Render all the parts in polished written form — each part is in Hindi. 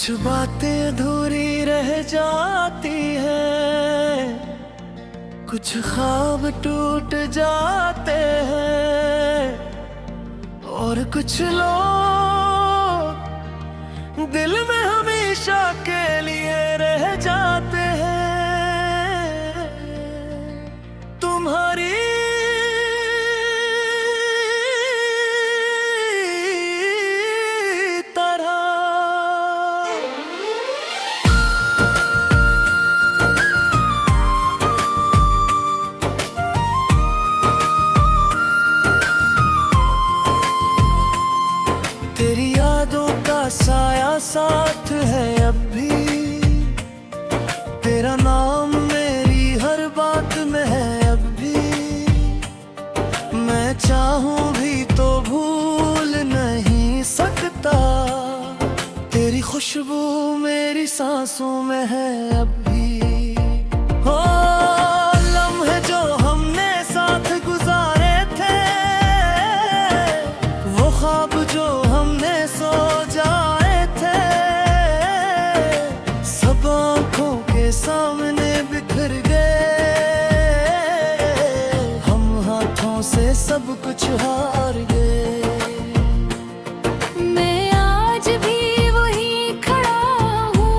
कुछ बातें अधूरी रह जाती हैं, कुछ ख्वाब टूट जाते हैं और कुछ लोग दिल में हमेशा के लिए रह जाते हैं। तुम्हारी तेरी यादों का साया साथ है अब भी, तेरा नाम मेरी हर बात में है अब भी। मैं चाहूं भी तो भूल नहीं सकता, तेरी खुशबू मेरी सांसों में है अब भी। हो लम्हे जो हमने साथ गुजारे थे, वो ख्वाब जो हमने सो जाए थे, सब आँखों के सामने बिखर गए। हम हाथों से सब कुछ हार गए। मैं आज भी वही खड़ा हूँ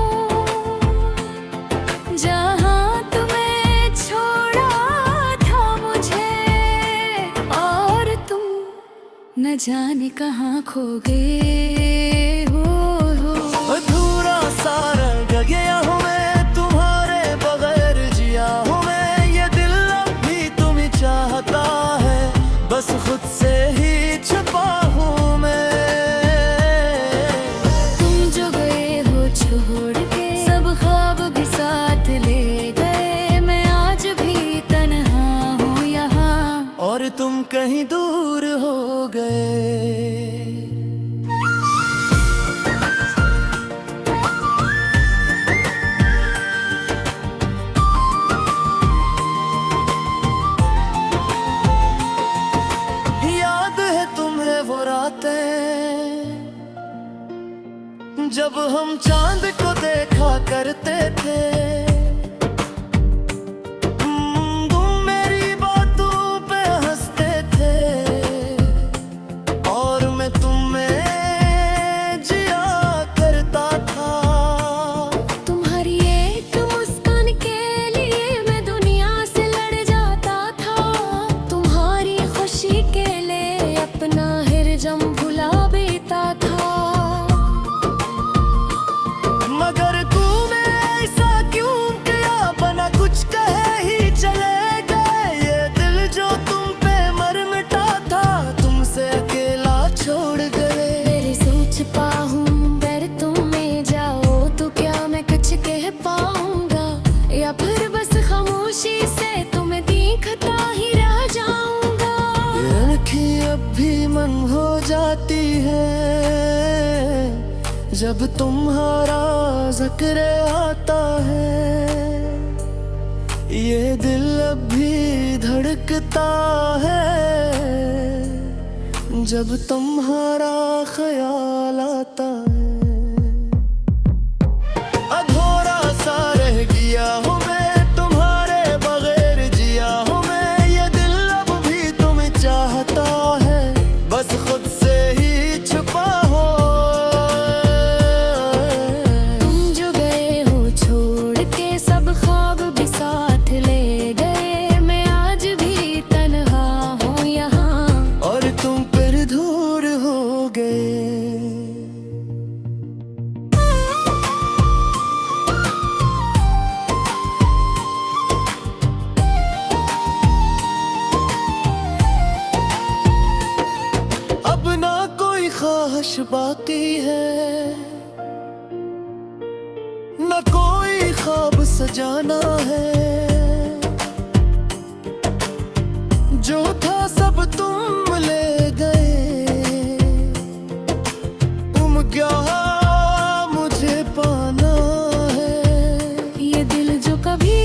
जहाँ तुम्हें छोड़ा था मुझे, और तुम न जाने कहाँ खो गए हो। अधूरा सा रह गया हूँ मैं, तुम्हारे बगैर जिया हूँ मैं। ये दिल अब भी तुम्हें चाहता है, बस खुद से ही छुपा हूँ मैं। तुम जो गए हो छोड़ के, सब ख्वाब भी साथ ले गए। मैं आज भी तन्हा हूँ यहाँ, और तुम कहीं दूर हो गए। याद है तुम्हें वो रातें जब हम चांद को देखा करते थे। तुम मेरी बातों पे हंसते थे और मैं तुम्हें जिया करता था। तुम्हारी एक मुस्कान के लिए मैं दुनिया से लड़ जाता था। तुम्हारी खुशी के लिए अपना हिरजम भुला बेता था। मगर तूने ऐसा क्यों किया, बना कुछ कहे ही चले गए। ये दिल जो तुम पे मर मिटा था, तुमसे अकेला छोड़ गए। मेरी सोच पाऊं बैर तुम में जाओ तो क्या मैं कुछ कह पाऊंगा, या फिर बस खामोशी से तुम्हें दिखता ही रह जाऊंगा। आँखें अब भी मन हो जाती है जब तुम्हारा जिक्र आता है। ये दिल अब भी धड़कता है जब तुम्हारा ख्याल आता है। अधूरा सा रह गया हूँ मैं, तुम्हारे बगैर जिया हूँ मैं। ये दिल अब भी तुम्हें चाहता है, बस खुद से ही छुपा हो। तुम जो गए हो छोड़ के, सब ख्वाब भी साथ ले गए। मैं आज भी तन्हा हूँ यहाँ, और तुम फिर दूर हो गए। अब ना कोई ख्वाहिश बाकी है, ना कोई ख्वाब सजाना है। जो था सब तुम ले गए, तुम क्या मुझे पाना है। ये दिल जो कभी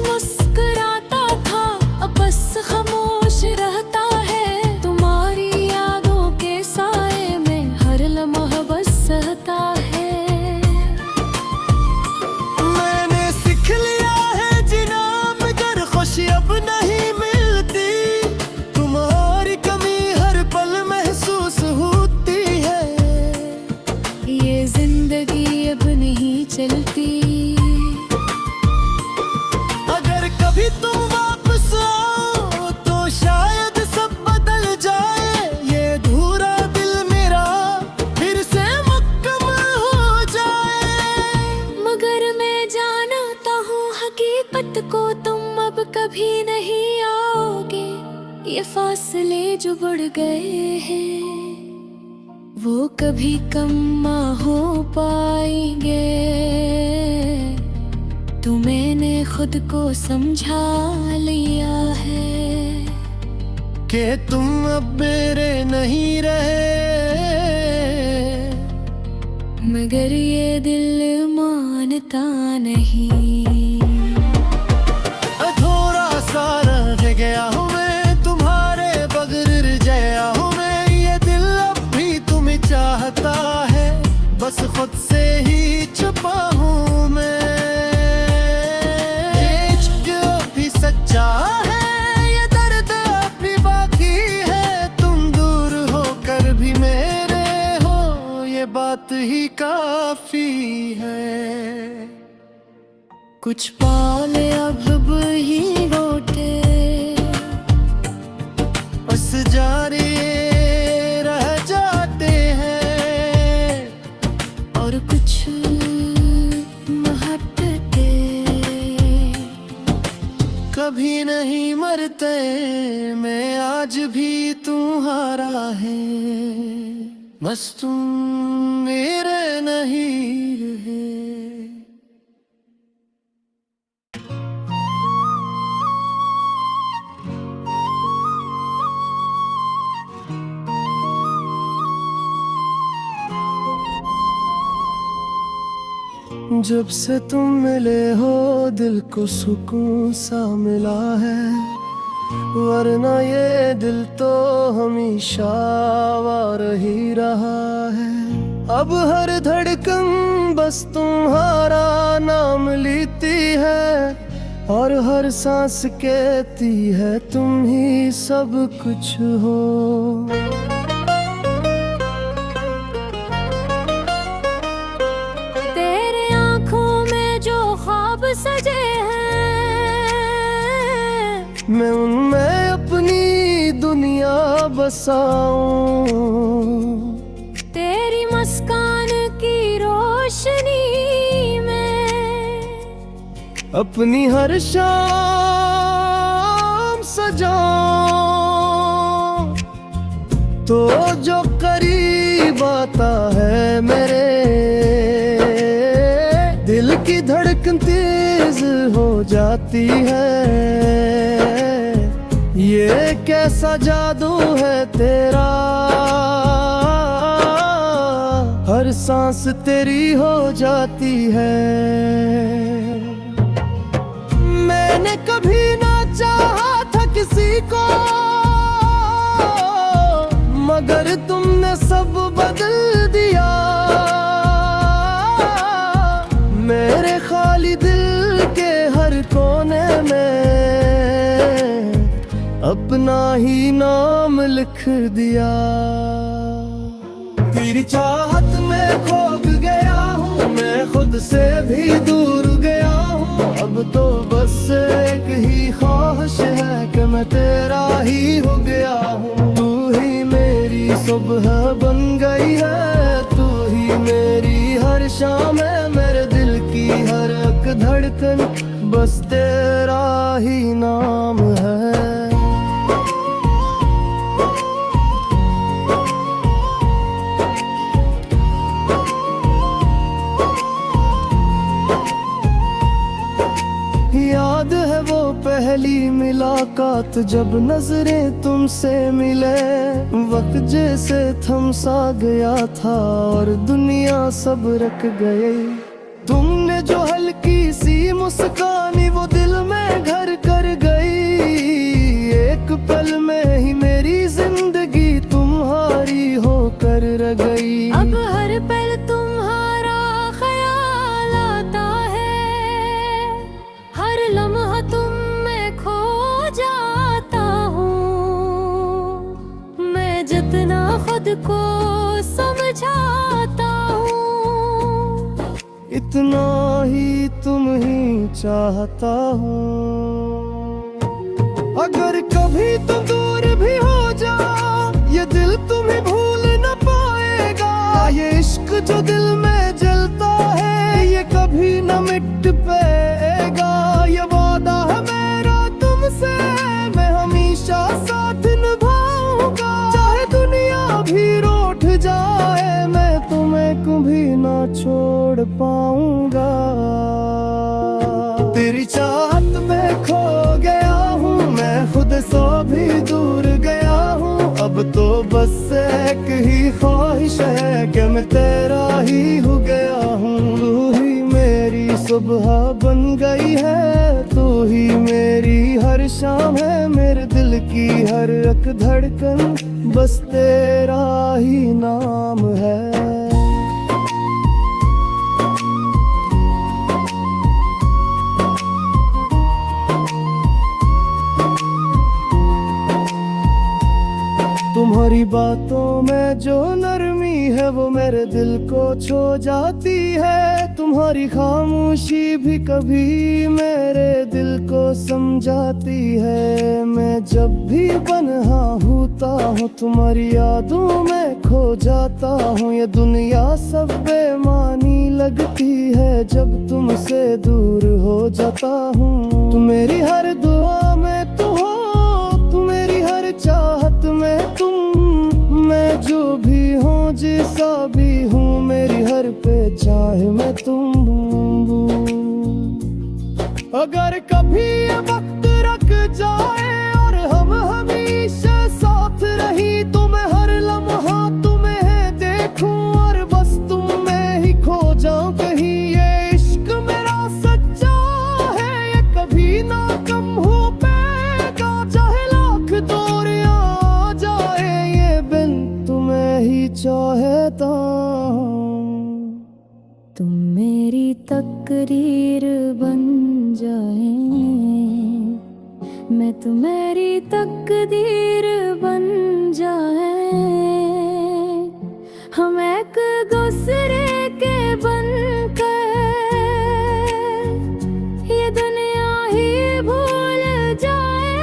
मुस्कुराता था, अब बस खामोश रहता है। तुम्हारी यादों के साए में हर लम्हा बस सहता है। हकीकत को तुम अब कभी नहीं आओगे। ये फासले जो बढ़ गए हैं वो कभी कम ना हो पाएंगे। तो मैंने खुद को समझा लिया है कि तुम अब मेरे नहीं रहे, मगर ये दिल मानता नहीं। अधूरा सा रह गया हूँ मैं, तुम्हारे बगैर जया हूँ मैं। ये दिल अब भी तुम्हें चाहता है, बस खुद से ही छुपा हूँ मैं। ये इश्क भी सच्चा है, ये दर्द अब भी बाकी है। तुम दूर होकर भी मेरे हो, ये बात ही काफी है। कुछ पाल अब ही रोटे बस जारी रह जाते हैं, और कुछ महत्ते कभी नहीं मरते। मैं आज भी तुम्हारा है, बस तुम मेरे नहीं रहे। जब से तुम मिले हो दिल को सुकून सा मिला है, वरना ये दिल तो हमेशा वार ही रहा है। अब हर धड़कन बस तुम्हारा नाम लेती है, और हर सांस कहती है तुम ही सब कुछ हो। सजे हैं मैं उनमें अपनी दुनिया बसाऊं। तेरी मुस्कान की रोशनी में अपनी हर शाम सजाऊं। तो जो करीब आता है मेरे दिल की धड़कन तेज हो जाती है। ये कैसा जादू है तेरा, हर सांस तेरी हो जाती है। मैंने कभी ना चाहा था किसी को, मगर तुमने सब बदल दिया। मेरे खाली दिल के हर कोने में अपना ही नाम लिख दिया। तेरी चाहत में खो गया हूँ मैं, खुद से भी दूर गया हूँ। अब तो बस एक ही ख्वाहिश है कि मैं तेरा ही हो गया हूँ। तू ही मेरी सुबह बन गई है, तू ही मेरी हर शाम है। मेरे दिल की हर एक धड़कन बस तेरा ही नाम है। याद है वो पहली मुलाकात जब नजरें तुमसे मिले। वक्त जैसे थम सा गया था और दुनिया सब रख गए। तुमने जो हल्की सी मुस्कानी वो दिल में घर कर गई। एक पल में ही मेरी जिंदगी तुम्हारी होकर रह गई। अब हर पल तुम्हारा ख्याल आता है, हर लम्हा तुम में खो जाता हूँ। मैं जितना खुद को समझाता हूँ, इतना ही तुम ही चाहता हूँ। अगर कभी तुम दूर भी हो जाओ, ये दिल तुम्हें भूल न पाएगा। ये इश्क जो दिल में जलता है, ये कभी न मिट पाएगा। ये भी दूर गया हूँ। अब तो बस एक ही ख्वाहिश है कि मैं तेरा ही हो गया हूँ। तू ही मेरी सुबह बन गई है, तू ही मेरी हर शाम है, मेरे दिल की हर एक धड़कन बस तेरा ही नाम है। तुम्हारी बातों में जो नरमी है वो मेरे दिल को छू जाती है। तुम्हारी खामोशी भी कभी मेरे दिल को समझाती है। मैं जब भी बन्हा होता हूँ तुम्हारी यादों में खो जाता हूँ। ये दुनिया सब बेमानी लगती है जब तुमसे दूर हो जाता हूँ। तुम मेरी हर दुआ में तू हो, तू मेरी हर चाहत में तुम। मैं जो भी हूँ जैसा भी हूँ, मेरी हर पे चाहे मैं तुम। अगर कभी ये वक्त रख जाए और हम हमेशा साथ रही, तो मैं हर लम्हा तुम्हें देखूं और बस तुम में ही खो जाऊं कहीं। ये इश्क मेरा सच्चा है, ये कभी ना कम हो पाएगा, चाहे लाख दौर आ जाए, ये बिन तुम्हें ही चाहता हूं। तुम मेरी तकदीर बन जाए, मैं तुम्हारी तकदीर बन जाए। हम एक दूसरे के बनकर ये दुनिया ही भूल जाए।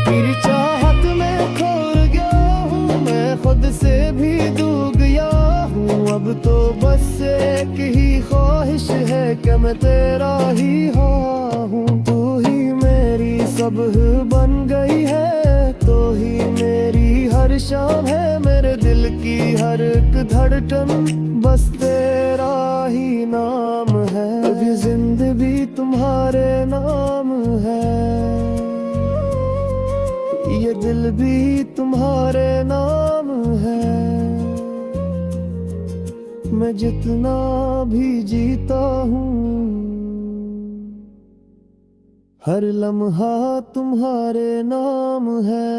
तेरी चाहत में खो गया हूँ, मैं खुद से भी दूर गया हूँ। अब तो बस एक ही ख्वाहिश है कि मैं तेरा ही हूँ। तू ही मेरी सब बन गई है, तो ही मेरी हर शाम है, मेरे दिल की हर एक धड़कन बस तेरा ही नाम है। अभी जिंदगी तुम्हारे नाम है, ये दिल भी तुम्हारे नाम है। मैं जितना भी जीता हूँ, हर लम्हा तुम्हारे नाम है।